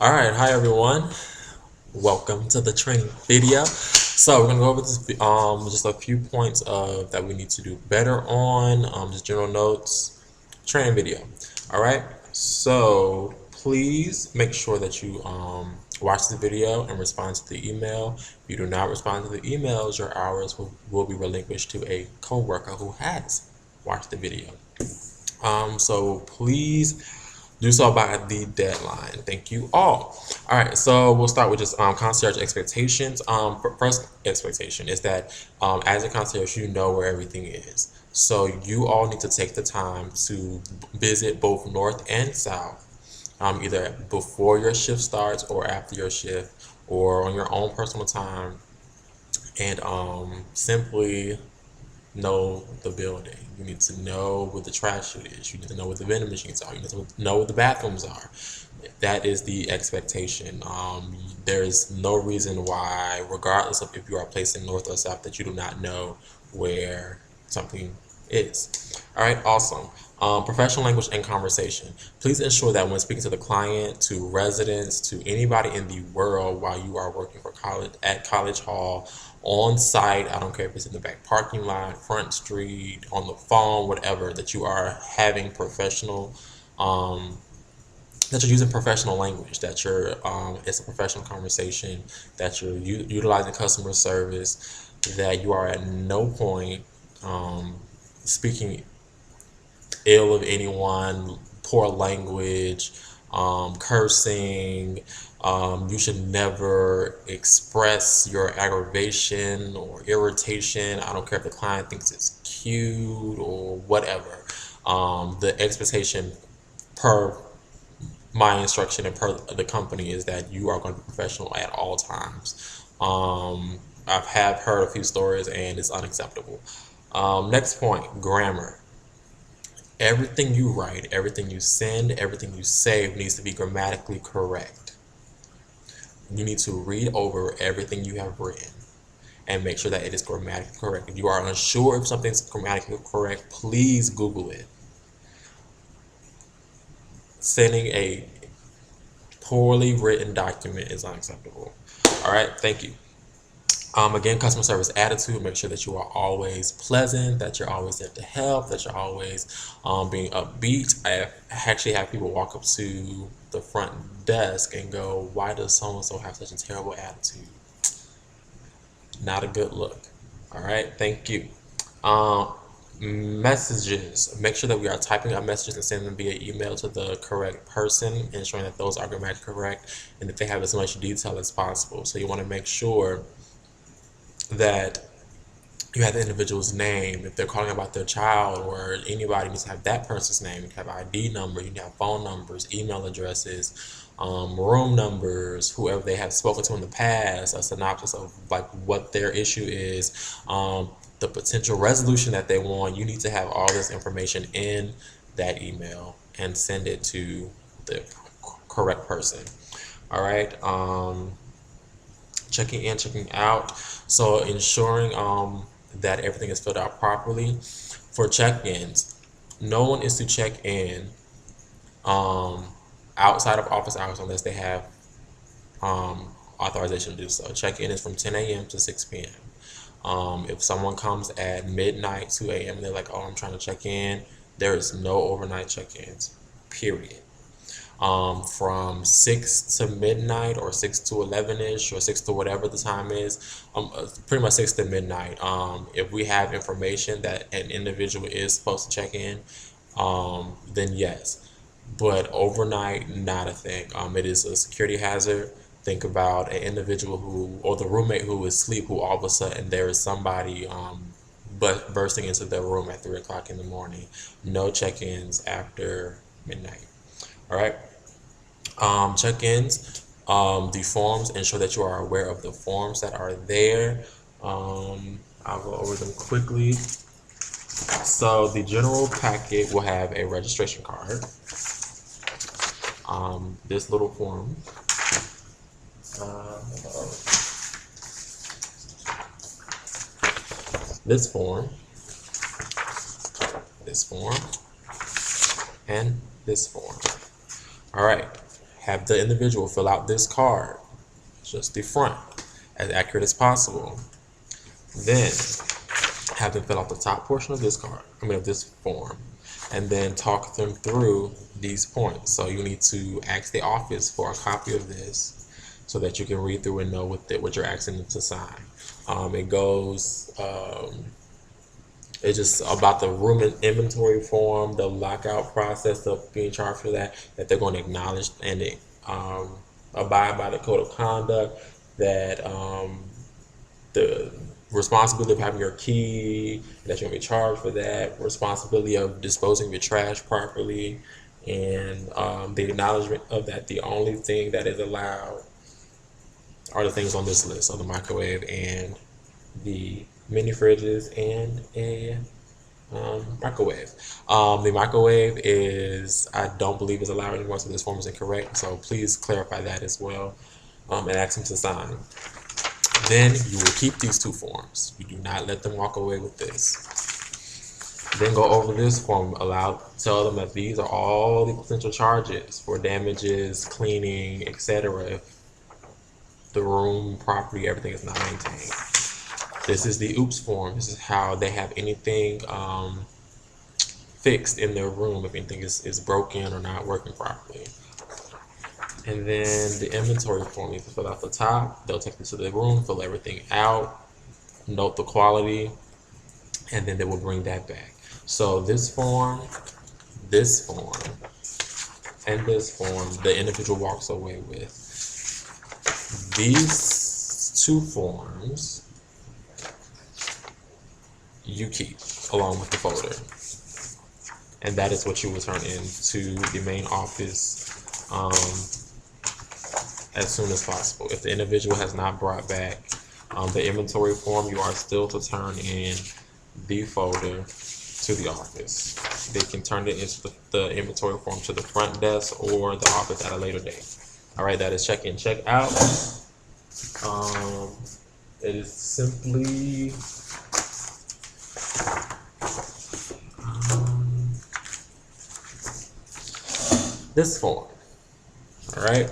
All right, hi everyone. Welcome to the training video. So we're gonna go over this just a few points of that we need to do better on just general notes training video. All right. So please make sure that you watch the video and respond to the email. If you do not respond to the emails, your hours will be relinquished to a coworker who has watched the video. So please do so by the deadline. Thank you all. All right, so we'll start with just concierge expectations. First expectation is that as a concierge, you know where everything is. So you all need to take the time to visit both north and south, either before your shift starts or after your shift, or on your own personal time, and simply know the building. You need to know where the trash chute is. You need to know where the vending machines are. You need to know where the bathrooms are. That is the expectation. There's no reason why, regardless of if you are placed in north or south, that you do not know where something is. All right, awesome. Professional language and conversation. Please ensure that when speaking to the client, to residents, to anybody in the world while you are working for college at College Hall, on site, I don't care if it's in the back parking lot, front street, on the phone, whatever, that you are having professional, that you're using professional language, that you're it's a professional conversation, that you're utilizing customer service, that you are at no point speaking ill of anyone, poor language, cursing. You should never express your aggravation or irritation. I don't care if the client thinks it's cute or whatever. The expectation per my instruction and per the company is that you are going to be professional at all times. I've have heard a few stories and it's unacceptable. Next point, grammar. Everything you write, everything you send, everything you say needs to be grammatically correct. You need to read over everything you have written and make sure that it is grammatically correct. If you are unsure if something's grammatically correct, please Google it. Sending a poorly written document is unacceptable. All right, thank you. Again, customer service attitude, make sure that you are always pleasant, that you're always there to help, that you're always being upbeat. I actually have people walk up to the front desk and go, why does so-and-so have such a terrible attitude? Not a good look. All right, thank you. Messages. Make sure that we are typing our messages and sending them via email to the correct person, ensuring that those are grammatically correct and that they have as much detail as possible. So you want to make sure that you have the individual's name. If they're calling about their child or anybody, needs to have that person's name. You have ID number, you have phone numbers, email addresses, room numbers, whoever they have spoken to in the past, a synopsis of like what their issue is, the potential resolution that they want. You need to have all this information in that email and send it to the correct person. All right. Checking in, checking out. So ensuring that everything is filled out properly. For check-ins, no one is to check in um, outside of office hours unless they have authorization to do so. Check-in is from 10 a.m. to 6 p.m. If someone comes at midnight, 2 a.m., and they're like, oh, I'm trying to check in, there is no overnight check-ins, period. From 6 to midnight or 6 to 11-ish or 6 to whatever the time is, pretty much 6 to midnight. If we have information that an individual is supposed to check in, then yes. But overnight, not a thing. It is a security hazard. Think about an individual who, or the roommate who is asleep, who all of a sudden there is somebody but bursting into their room at 3 o'clock in the morning. No check-ins after midnight. All right. Check-ins, the forms, ensure that you are aware of the forms that are there. I'll go over them quickly. So the general packet will have a registration card, this little form, this form, this form, and this form. All right. have the individual fill out this card, just the front, as accurate as possible. Then have them fill out the top portion of this card, of this form, and then talk them through these points. So you need to ask the office for a copy of this so that you can read through and know what you're asking them to sign. It's just about the room inventory form, the lockout process of being charged for that they're going to acknowledge and abide by the code of conduct, that the responsibility of having your key, that you're going to be charged for that, responsibility of disposing of your trash properly, and the acknowledgement of that the only thing that is allowed are the things on this list, so the microwave and the mini fridges and a microwave. The microwave I don't believe is allowed anymore, so this form is incorrect, so please clarify that as well, and ask them to sign. Then you will keep these two forms. You do not let them walk away with this. Then go over this form. Tell them that these are all the potential charges for damages, cleaning, etc. if the room, property, everything is not maintained. This is the OOPS form. This is how they have anything fixed in their room if anything is broken or not working properly. And then the inventory form, you can fill out the top. They'll take you to the room, fill everything out, note the quality, and then they will bring that back. So this form, and this form, the individual walks away with. These two forms you keep along with the folder, and that is what you will turn into the main office as soon as possible. If the individual has not brought back the inventory form, you are still to turn in the folder to the office. They can turn it into the inventory form to the front desk or the office at a later date. All right, that is check in, check out. It is simply this form. All right,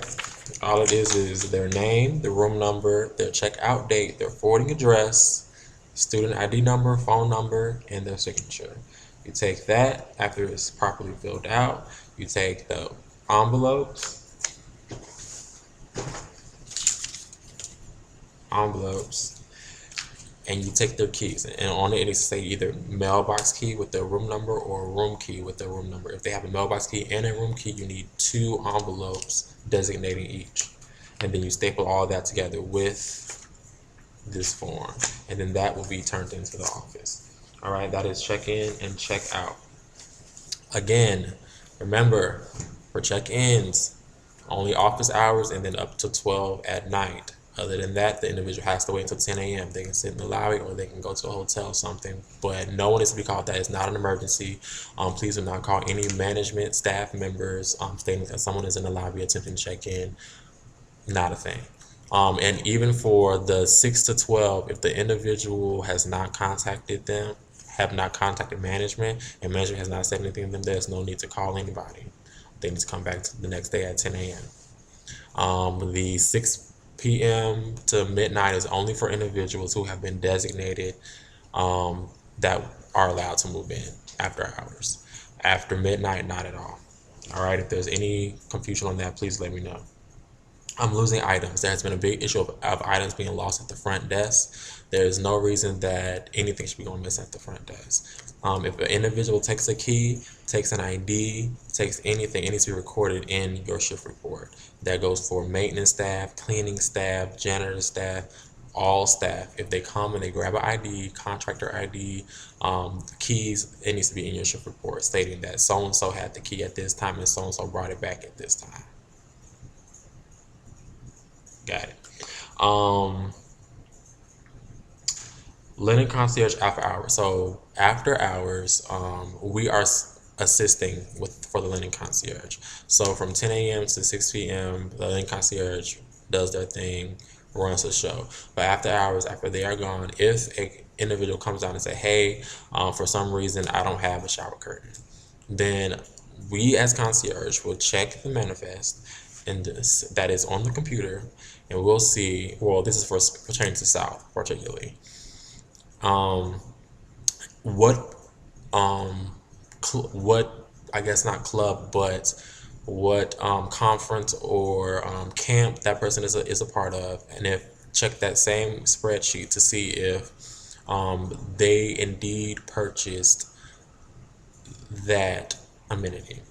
all it is their name, the room number, their checkout date, their forwarding address, student ID number, phone number, and their signature. You take that after it's properly filled out. You take the envelopes, and you take their keys, and on it needs to say either mailbox key with their room number or room key with their room number. If they have a mailbox key and a room key, you need 2 envelopes designating each, and then you staple all that together with this form, and then that will be turned into the office. All right, that is check in and check out. Again, remember, for check-ins, only office hours and then up to 12 at night. Other than that, the individual has to wait until 10 a.m. They can sit in the lobby or they can go to a hotel or something, but no one is to be called. That is not an emergency. Please do not call any management, staff members stating that someone is in the lobby attempting to check in. Not a thing. And even for the 6 to 12, if the individual has not contacted them, have not contacted management, and management has not said anything to them, there's no need to call anybody. They need to come back to the next day at 10 a.m. The 6 p.m. to midnight is only for individuals who have been designated that are allowed to move in after hours. After midnight, not at all. All right, if there's any confusion on that, please let me know. I'm losing items. There has been a big issue of items being lost at the front desk. There is no reason that anything should be going missing at the front desk. If an individual takes a key, takes an ID, takes anything, it needs to be recorded in your shift report. That goes for maintenance staff, cleaning staff, janitor staff, all staff. If they come and they grab an ID, contractor ID, keys, it needs to be in your shift report stating that so-and-so had the key at this time and so-and-so brought it back at this time. Got it. Linen concierge after hours. So after hours, we are assisting for the linen concierge. So from 10 a.m. to 6 p.m., the linen concierge does their thing, runs the show. But after hours, after they are gone, if an individual comes down and say, hey, for some reason I don't have a shower curtain, then we as concierge will check the manifest and that is on the computer, and we'll see. Well, this is for Change the South particularly. Um, what what, I guess not club, but what conference or camp that person is a part of, and if check that same spreadsheet to see if they indeed purchased that amenity.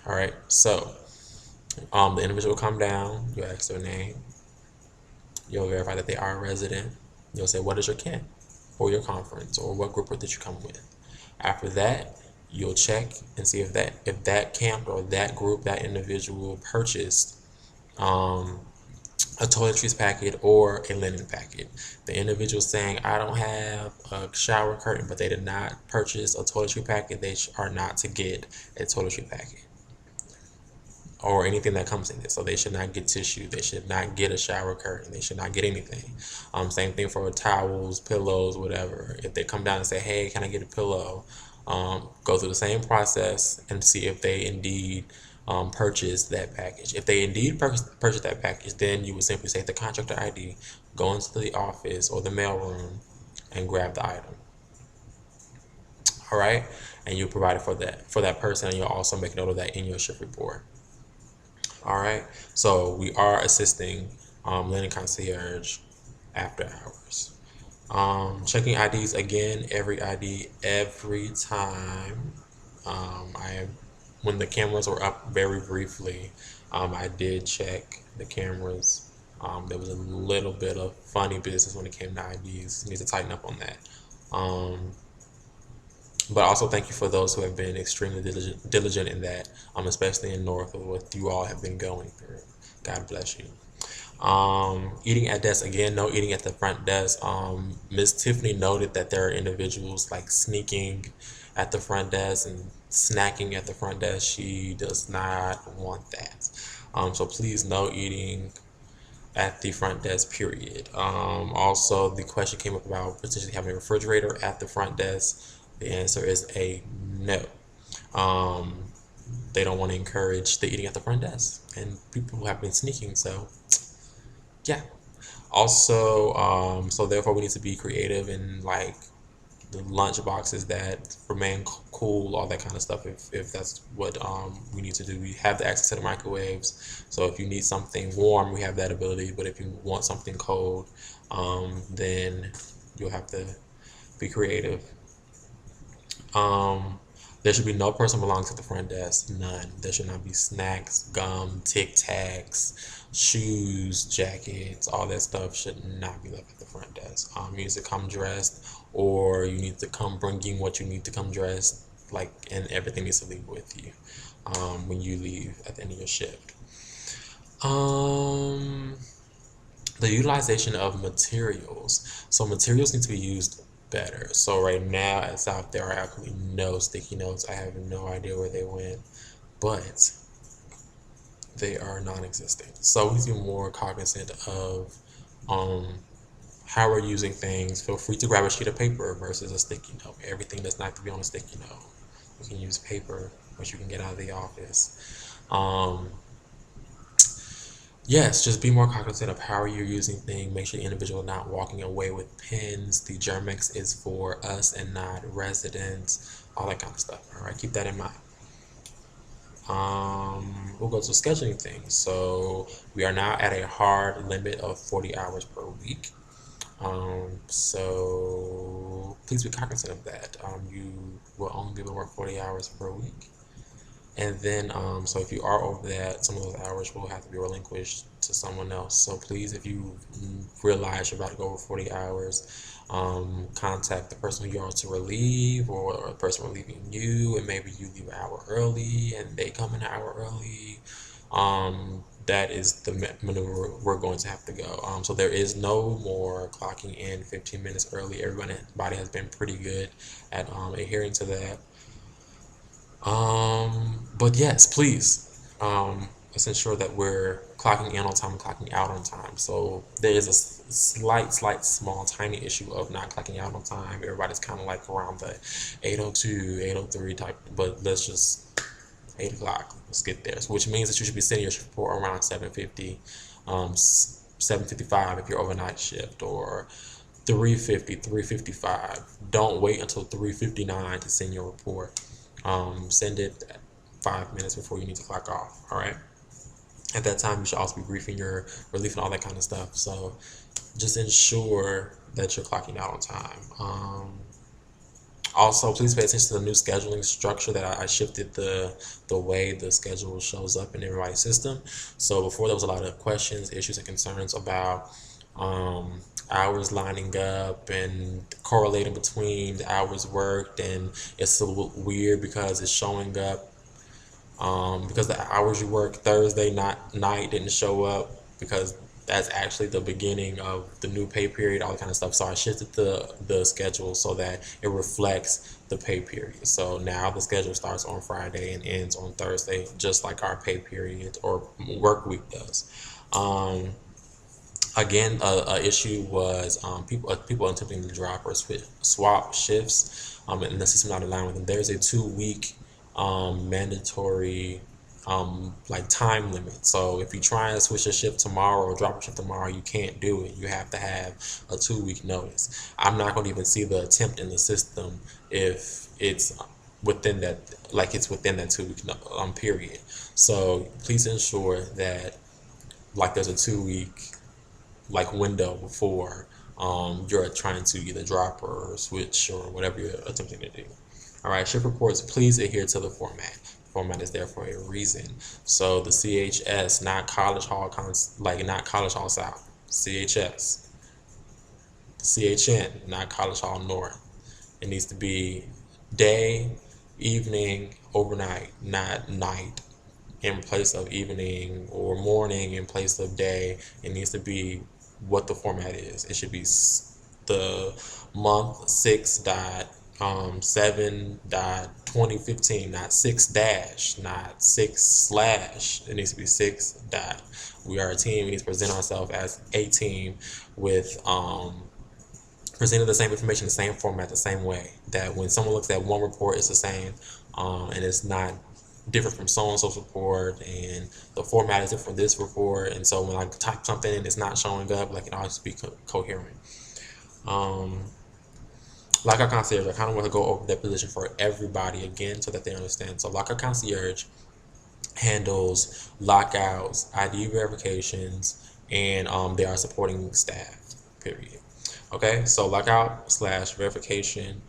All right, so the individual will come down, you'll ask their name, you'll verify that they are a resident, you'll say what is your camp or your conference or what group did you come with. After that, you'll check and see if that camp or that group, that individual purchased um, a toiletries packet or a linen packet. The individual saying, I don't have a shower curtain, but they did not purchase a toiletry packet, they are not to get a toiletry packet or anything that comes in it. So they should not get tissue, they should not get a shower curtain, they should not get anything. Same thing for towels, pillows, whatever. If they come down and say, hey, can I get a pillow? Go through the same process and see if they indeed purchase that package. If they indeed purchase that package, then you would simply take the contractor ID, go into the office or the mail room, and grab the item. All right, and you provide it for that person, and you'll also make note of that in your shift report. All right, so we are assisting linen concierge after hours. Checking IDs again, every ID, every time. When the cameras were up very briefly, I did check the cameras. There was a little bit of funny business when it came to IDs. You need to tighten up on that. But also thank you for those who have been extremely diligent in that, especially in North with what you all have been going through. God bless you. Eating at desk again, no eating at the front desk. Ms. Tiffany noted that there are individuals like sneaking at the front desk and snacking at the front desk. She does not want that. So please, no eating at the front desk, period. Also, the question came up about potentially having a refrigerator at the front desk. The answer is a no. They don't want to encourage the eating at the front desk, and people have been sneaking, so yeah. Also, so therefore we need to be creative in like the lunch boxes that remain cool, all that kind of stuff. If that's what we need to do, we have the access to the microwaves. So if you need something warm, we have that ability. But if you want something cold, then you'll have to be creative. There should be no person belonging to the front desk. None. There should not be snacks, gum, Tic Tacs, shoes, jackets. All that stuff should not be left at the front desk. You need to come dressed, or you need to come bringing what you need to come dressed. Like, and everything needs to leave with you when you leave at the end of your shift. The utilization of materials. So materials need to be used better. So right now at South, there are actually no sticky notes. I have no idea where they went, but they are non-existent. So we need to be more cognizant of how we're using things. Feel free to grab a sheet of paper versus a sticky note. Everything does not have to be on a sticky note. You can use paper, which you can get out of the office. Yes, just be more cognizant of how you're using things. Make sure the individual is not walking away with pens. The Germex is for us and not residents. All that kind of stuff. All right, keep that in mind. We'll go to scheduling things. So we are now at a hard limit of 40 hours per week. So please be cognizant of that. You will only be able to work 40 hours per week. And then, so if you are over that, some of those hours will have to be relinquished to someone else. So please, if you realize you're about to go over 40 hours, contact the person who you are to relieve, or the person relieving you, and maybe you leave an hour early and they come an hour early. That is the maneuver we're going to have to go. So there is no more clocking in 15 minutes early. Everybody has been pretty good at adhering to that. But yes, please, let's ensure that we're clocking in on time and clocking out on time. So there is a slight, small, tiny issue of not clocking out on time. Everybody's kind of like around the 8:02, 8:03 type, but let's just 8 o'clock. Let's get there. So, which means that you should be sending your shift report around 7:50, 7:55 if you're overnight shift, or 3:50, 3:55. Don't wait until 3:59 to send your report. Send it 5 minutes before you need to clock off. All right. At that time, you should also be briefing your relief and all that kind of stuff. So just ensure that you're clocking out on time. Also, please pay attention to the new scheduling structure that I shifted the way the schedule shows up in everybody's system. So before there was a lot of questions, issues, and concerns about hours lining up and correlating between the hours worked, and it's a little weird because it's showing up because the hours you work Thursday night didn't show up because that's actually the beginning of the new pay period, all that kind of stuff. So I shifted the schedule so that it reflects the pay period. So now the schedule starts on Friday and ends on Thursday, just like our pay period or work week does. Um, Again, a issue was people attempting to drop or swap shifts, and the system not allowing them. There's a 2 week mandatory like time limit. So if you try and switch a shift tomorrow or drop a shift tomorrow, you can't do it. You have to have a 2 week notice. I'm not going to even see the attempt in the system if it's within that, like it's within that 2 week period. So please ensure that like there's a 2 week like window before you're trying to either drop or switch or whatever you're attempting to do. All right, shift reports, please adhere to the format. The format is there for a reason. So the CHS, not College Hall, like not College Hall South. CHS, CHN, not College Hall North. It needs to be day, evening, overnight, not night in place of evening, or morning in place of day. It needs to be what the format is. It should be the month 6.7.2015, not 6 dash, not 6 slash. It needs to be 6 dot. We are a team. We need to present ourselves as a team with presenting the same information, the same format, the same way. That when someone looks at one report, it's the same, and it's not different from so and so's report, and the format is different from this report. And so when I type something and it's not showing up, like it always be coherent. Lockout concierge, I kind of want to go over that position for everybody again so that they understand. So lockout concierge handles lockouts, ID verifications, and they are supporting staff. Period. Okay, so lockout slash verification.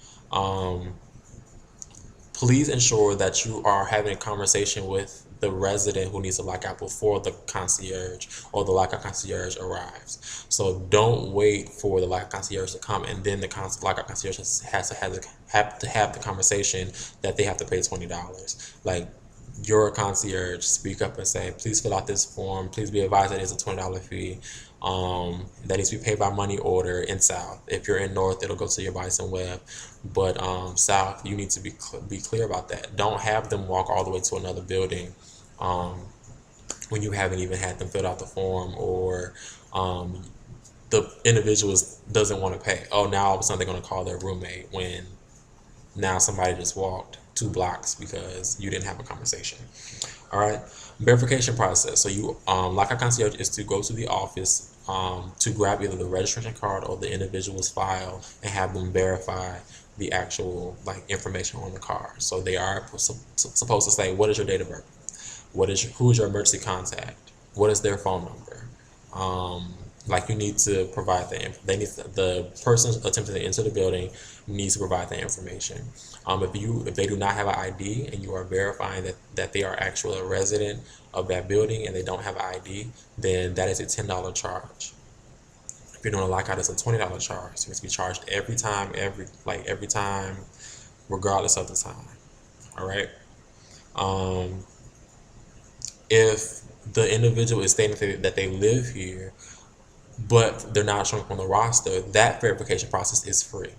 Please ensure that you are having a conversation with the resident who needs a lockout before the concierge or the lockout concierge arrives. So don't wait for the lockout concierge to come and then the lockout concierge has to have the conversation that they have to pay $20. Like, your concierge, speak up and say, please fill out this form. Please be advised that it's a $20 fee. That needs to be paid by money order in South. If you're in North, it'll go to your Bison Web. But South, you need to be clear about that. Don't have them walk all the way to another building when you haven't even had them fill out the form, or the individual doesn't want to pay. Oh, now all of a sudden they're going to call their roommate when now somebody just walked 2 blocks because you didn't have a conversation. All right, verification process. So you lockout concierge is to go to the office to grab either the registration card or the individual's file and have them verify the actual like information on the car. So they are supposed to say, what is your date of birth? Who is your emergency contact? What is their phone number? Like, you need to provide the person attempting to enter the building needs to provide that information. If they do not have an ID and you are verifying that they are actually a resident of that building and they don't have an ID, then that is a $10 charge. If you're doing a lockout, it's a $20 charge. So it's to be charged every time, regardless of the time. All right. If the individual is stating that they live here, but they're not showing up on the roster, that verification process is free.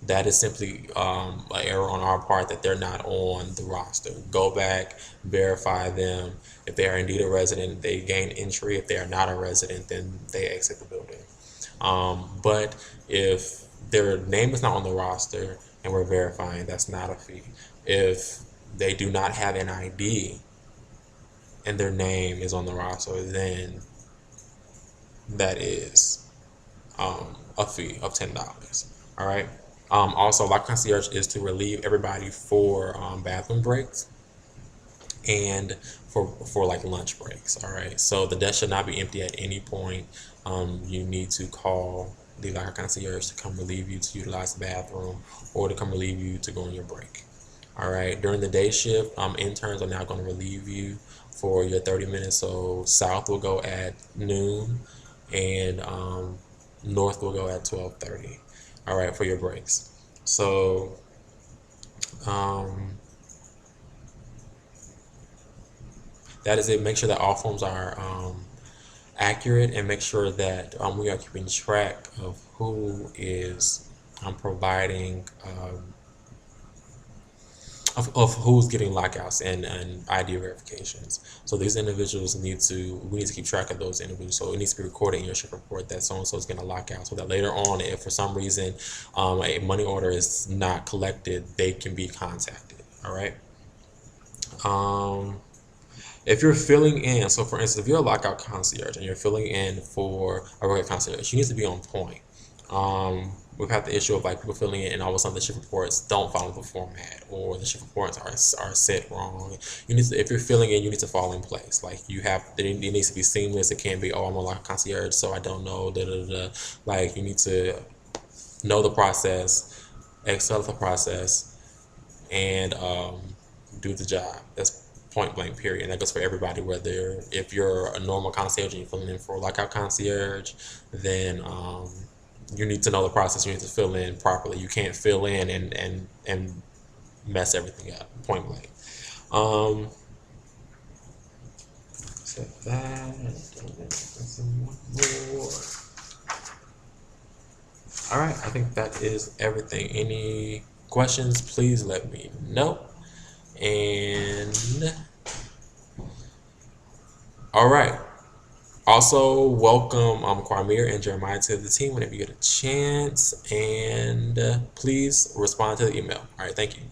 That is simply an error on our part that they're not on the roster. Go back, verify them. If they are indeed a resident, they gain entry. If they are not a resident, then they exit the building. But if their name is not on the roster and we're verifying, that's not a fee. If they do not have an ID and their name is on the roster, then that is a fee of $10. All right. Also, lock concierge is to relieve everybody for bathroom breaks and for like lunch breaks. All right. So the desk should not be empty at any point. You need to call the locker concierge to come relieve you to utilize the bathroom or to come relieve you to go on your break. All right. During the day shift, interns are now going to relieve you for your 30 minutes. So South will go at noon, and North will go at 12:30. All right, for your breaks. So um, that is it. Make sure that all forms are accurate, and make sure that we are keeping track of who is providing of who's getting lockouts and ID verifications. So these individuals we need to keep track of those individuals. So it needs to be recorded in your shift report that so and so is getting a lockout, so that later on, if for some reason a money order is not collected, they can be contacted. All right. Um, if you're filling in, so for instance, if you're a lockout concierge and you're filling in for a regular concierge, you need to be on point. We've had the issue of like people filling in and all of a sudden the shift reports don't follow the format, or the shift reports are set wrong. You need to, if you're filling in, you need to fall in place. Like it needs to be seamless. It can't be, oh, I'm a lockout concierge, so I don't know, da da da. Like you need to know the process, excel the process, and do the job. That's point blank period. And that goes for everybody, whether if you're a normal concierge and you're filling in for a lockout concierge, then you need to know the process. You need to fill in properly. You can't fill in and mess everything up. Point blank. Um, Set that. One more. All right, I think that is everything. Any questions, please let me know. And all right. Also, welcome Kwamir and Jeremiah to the team whenever you get a chance. And please respond to the email. All right, thank you.